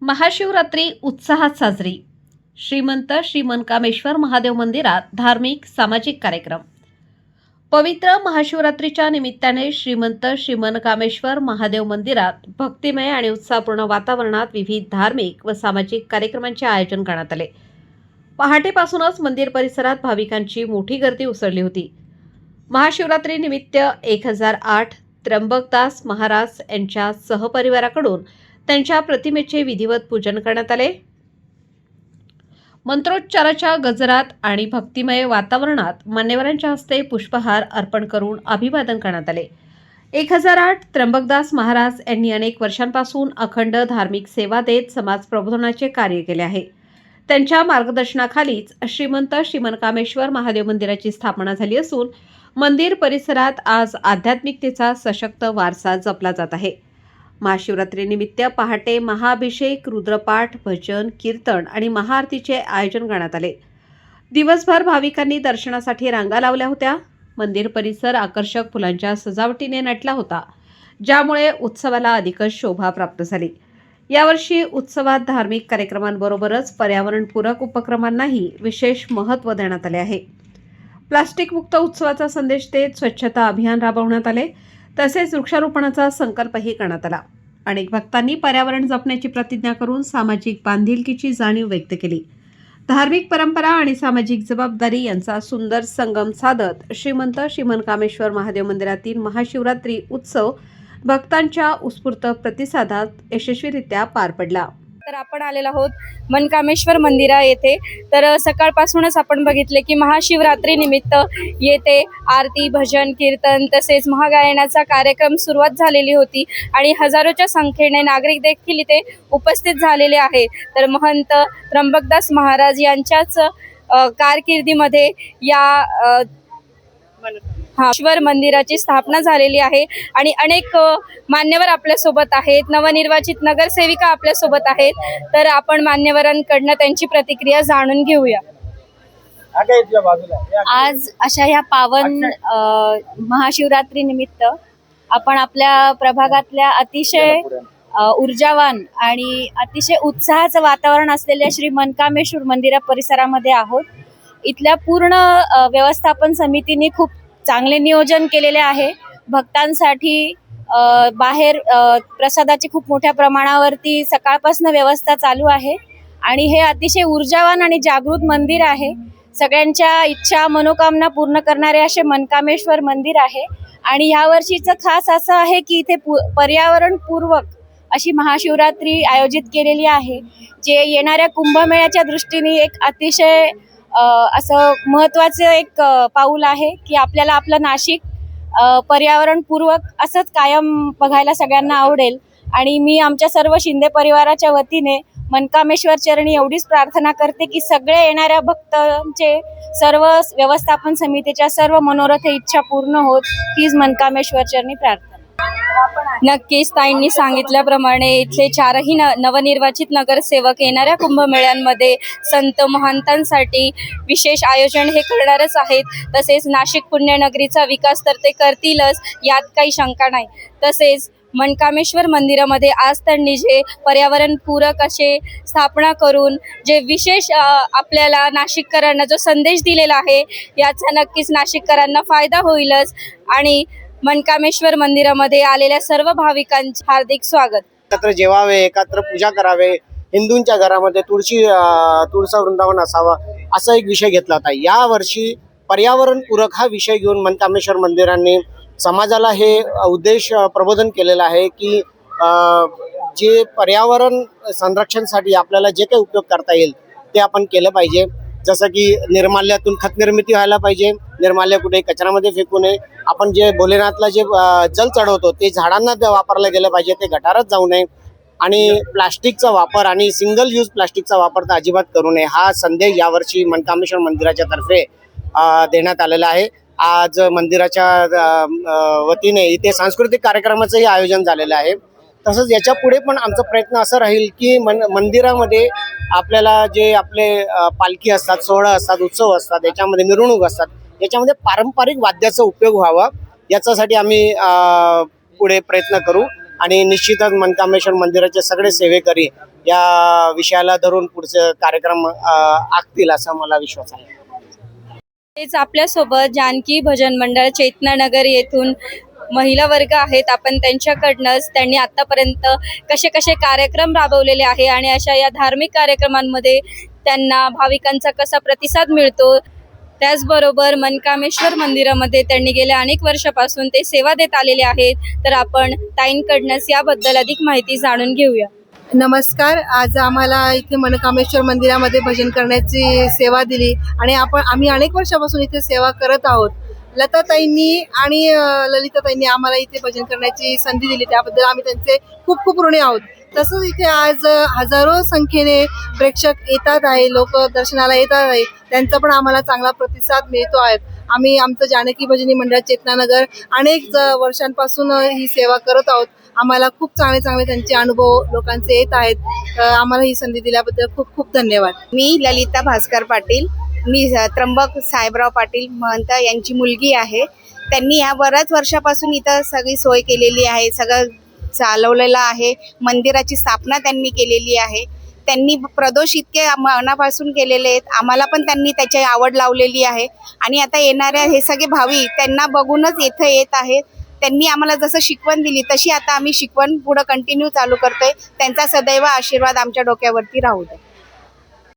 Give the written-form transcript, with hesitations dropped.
महाशिवरात्री उत्साहात साजरी। श्रीमंत श्री मनकामेश्वर महादेव मंदिरात धार्मिक सामाजिक कार्यक्रम। पवित्र महाशिवरात्रीच्या निमित्ताने श्रीमंत श्री मनकामेश्वर महादेव मंदिरात भक्तिमय आणि उत्साहपूर्ण वातावरणात विविध धार्मिक व सामाजिक कार्यक्रमांचे आयोजन करण्यात आले। पहाटेपासूनच मंदिर परिसरात भाविकांची मोठी गर्दी उसळली होती। महाशिवरात्री निमित्त 1008 त्र्यंबकदास महाराज यांच्या सहपरिवाराकडून त्यांच्या प्रतिमेचे विधिवत पूजन करण्यात आले। मंत्रोच्चाराच्या गजरात आणि भक्तिमय वातावरणात मान्यवरांच्या हस्ते पुष्पहार अर्पण करून अभिवादन करण्यात आले। 1008 त्र्यंबकदास महाराज यांनी अनेक वर्षांपासून अखंड धार्मिक सेवा देत समाज प्रबोधनाचे कार्य केले आहे। त्यांच्या मार्गदर्शनाखालीच श्रीमंत श्री मनकामेश्वर महादेव मंदिराची स्थापना झाली असून मंदिर परिसरात आज आध्यात्मिकतेचा सशक्त वारसा जपला जात आहे। महाशिवरात्रीनिमित्त पहाटे महाअभिषेक, रुद्रपाठ, भजन, कीर्तन आणि महाआरतीचे आयोजन करण्यात आले। दिवसभर भाविकांनी दर्शनासाठी रांगा लावल्या होत्या। मंदिर परिसर आकर्षक फुलांच्या सजावटीने नटला होता, ज्यामुळे उत्सवाला अधिकच शोभा प्राप्त झाली। यावर्षी उत्सवात धार्मिक कार्यक्रमांबरोबरच पर्यावरणपूरक उपक्रमांनाही विशेष महत्त्व देण्यात आले आहे। प्लास्टिक मुक्त उत्सवाचा संदेश देत स्वच्छता अभियान राबवण्यात आले, तसेच वृक्षारोपणाचा संकल्पही करण्यात आला। अनेक भक्तांनी पर्यावरण जपण्याची प्रतिज्ञा करून सामाजिक बांधिलकीची जाणीव व्यक्त केली। धार्मिक परंपरा आणि सामाजिक जबाबदारी यांचा सुंदर संगम साधत श्रीमंत श्री मनकामेश्वर महादेव मंदिरातील महाशिवरात्री उत्सव भक्तांच्या उत्स्फूर्त प्रतिसादात यशस्वीरित्या पार पडला। तर आपण आलेलो आहोत मनकामेश्वर मंदिरा येथे। तर सकाळपासूनच आपण बघितले की महाशिवरात्री निमित्त येथे आरती, भजन, कीर्तन तसेच महागायनाचा कार्यक्रम सुरुवात झालेली होती आणि हजारोच्या संख्येने नागरिक देखील इथे उपस्थित झालेले आहे। तर महंत त्र्यंबकदास महाराज यांच्याच कारकिर्दीमध्ये या ईश्वर मंदिराची स्थापना झालेली आहे आणि अनेक मान्यवर आपल्या सोबत आहेत, नवनिर्वाचित नगरसेविका आपल्या सोबत आहेत। तर आपण मान्यवरांकडून त्यांची प्रतिक्रिया जाणून घेऊया। आज अशा ह्या पावन महाशिवरात्री निमित्त आपण आपल्या प्रभागातल्या अतिशय ऊर्जावान आणि अतिशय उत्साहाचं वातावरण असलेल्या श्री मनकामेश्वर मंदिरा परिसरामध्ये आहोत। इथल्या पूर्ण व्यवस्थापन समितीने खूप चांगले नियोजन केलेले आहे। भक्तांसाठी बाहेर प्रसादाची खूप मोठ्या प्रमाणावरती सकाळपासून व्यवस्था चालू आहे आणि हे अतिशय ऊर्जावान आणि जागृत मंदिर आहे। सगळ्यांच्या इच्छा मनोकामना पूर्ण करणारे असे मनकामेश्वर मंदिर आहे आणि ह्या वर्षीचं खास असं आहे की इथे पर्यावरणपूर्वक अशी महाशिवरात्री आयोजित केलेली आहे, जे येणाऱ्या कुंभमेळ्याच्या दृष्टीने एक अतिशय असं महत्त्वाचं एक पाऊल आहे की आपल्याला आपलं नाशिक पर्यावरणपूर्वक असंच कायम बघायला सगळ्यांना आवडेल। आणि मी आमच्या सर्व शिंदे परिवाराच्या वतीने मनकामेश्वर चरणी एवढीच प्रार्थना करते की सगळे येणाऱ्या भक्तांचे सर्व व्यवस्थापन समितीच्या सर्व मनोरथ इच्छा पूर्ण होत, हीच मनकामेश्वर चरणी प्रार्थना। नक्कीच ताईंनी सांगितल्याप्रमाणे इथले चारही नवनिर्वाचित नगरसेवक येणाऱ्या कुंभमेळ्यांमध्ये संत महंतांसाठी विशेष आयोजन हे करणारच आहेत। तसेच नाशिक पुण्यनगरीचा विकास तर ते करतीलच, यात काही शंका नाही। तसेच मनकामेश्वर मंदिरामध्ये आज त्यांनी जे पर्यावरणपूरक असे स्थापना करून जे विशेष आपल्याला नाशिककरांना जो संदेश दिलेला आहे, याचा नक्कीच नाशिककरांना फायदा होईलच। आणि मनकामेश्वर मंदिरामध्ये आलेल्या सर्व भाविकांचे हार्दिक स्वागत। एकत्र जेवावे, एकत्र पूजा करावे, हिंदूंच्या घरामध्ये तुळसा वृंदावन असावा, असा एक विषय घेतला होता। या वर्षी पर्यावरणपूरक हा विषय घेऊन मनकामेश्वर मंदिरांनी समाजाला हे उद्देश प्रबोधन केलेला आहे की जे पर्यावरण संरक्षणासाठी आपल्याला जे काही उपयोग करता येईल ते आपण केलं पाहिजे। जसं की निर्माल्यातून खत निर्मिती व्हायला पाहिजे, निर्माल्य कुठे कचऱ्यामध्ये फेकू नये। आपण जे भोलेनाथला जे जल चढवतो ते झाडांना वापरलं गेलं पाहिजे, ते गटारात जाऊ नये। आणि प्लास्टिकचा वापर आणि सिंगल यूज प्लास्टिकचा वापर तर अजिबात करू नये, हा संदेश यावर्षी मनकामेश्वर मंदिराच्या तर्फे देण्यात आलेला आहे। आज मंदिराच्या वतीने इथे सांस्कृतिक कार्यक्रमाचंही आयोजन झालेलं आहे। तसंच याच्या पुढे पण आमचा प्रयत्न असा राहील की मंदिरामध्ये आपल्याला जे आपले पालखी असतात, सोहळा असतात, उत्सव असतात, याच्यामध्ये मिरवणूक असतात, याच्यामध्ये पारंपरिक वाद्याचा उपयोग व्हावा, याच्यासाठी आम्ही पुढे प्रयत्न करू। आणि निश्चितच मनकामेश्वर मंदिराचे सगळे सेवेकरी या विषयाला धरून पुढचे कार्यक्रम आखतील असा मला विश्वास आहे. तेच आपल्यासोबत जानकी भजन मंडळ चैतन्यनगर येथून महिला वर्ग आहेत. आपण त्यांच्याकडनंच त्यांनी आतापर्यंत कसे कसे कार्यक्रम राबवलेले आहे आणि अशा या धार्मिक कार्यक्रमांमध्ये त्यांना भाविकांचा कसा प्रतिसाद मिळतो, त्याचबरोबर मनकामेश्वर मंदिरामध्ये त्यांनी गेल्या अनेक वर्षापासून ते सेवा देत आलेले आहेत. तर आपण ताईंकडनंच याबद्दल अधिक माहिती जाणून घेऊया. नमस्कार. आज आम्हाला इथे मनकामेश्वर मंदिरामध्ये भजन करण्याची सेवा दिली आणि आम्ही अनेक वर्षापासून इथे सेवा करत आहोत. लताताईंनी आणि ललिताताईंनी आम्हाला इथे भजन करण्याची संधी दिली, त्याबद्दल आम्ही त्यांचे खूप खूप ऋणी आहोत. तसंच इथे आज हजारो संख्येने प्रेक्षक येतात आहे, लोक दर्शनाला येतात आहे, त्यांचा पण आम्हाला चांगला प्रतिसाद मिळतो आहे. आम्ही आमचं जानकी भजनी मंडळ चेतनानगर अनेक वर्षांपासून ही सेवा करत आहोत. आम्हाला खूप चांगले चांगले त्यांचे अनुभव लोकांचे येत आहेत. आम्हाला ही संधी दिल्याबद्दल खूप खूप धन्यवाद. मी ललिता भास्कर पाटील, मी त्र्यंबक साहेबराव पाटील महंत यांची मुलगी आहे. त्यांनी या बऱ्याच वर्षापासून इथं सगळी सोय केलेली आहे, सगळं चालवलेलं आहे. मंदिराची स्थापना त्यांनी केलेली आहे. त्यांनी प्रदोष इतके मनापासून केलेले आहेत. आम्हाला पण त्यांनी त्याची आवड लावलेली आहे आणि आता येणाऱ्या हे सगळे भावी त्यांना बघूनच इथं येत आहेत. त्यांनी आम्हाला जसं शिकवण दिली तशी आता आम्ही शिकवण पुढं कंटिन्यू चालू करतोय. त्यांचा सदैव आशीर्वाद आमच्या डोक्यावरती राहू दे.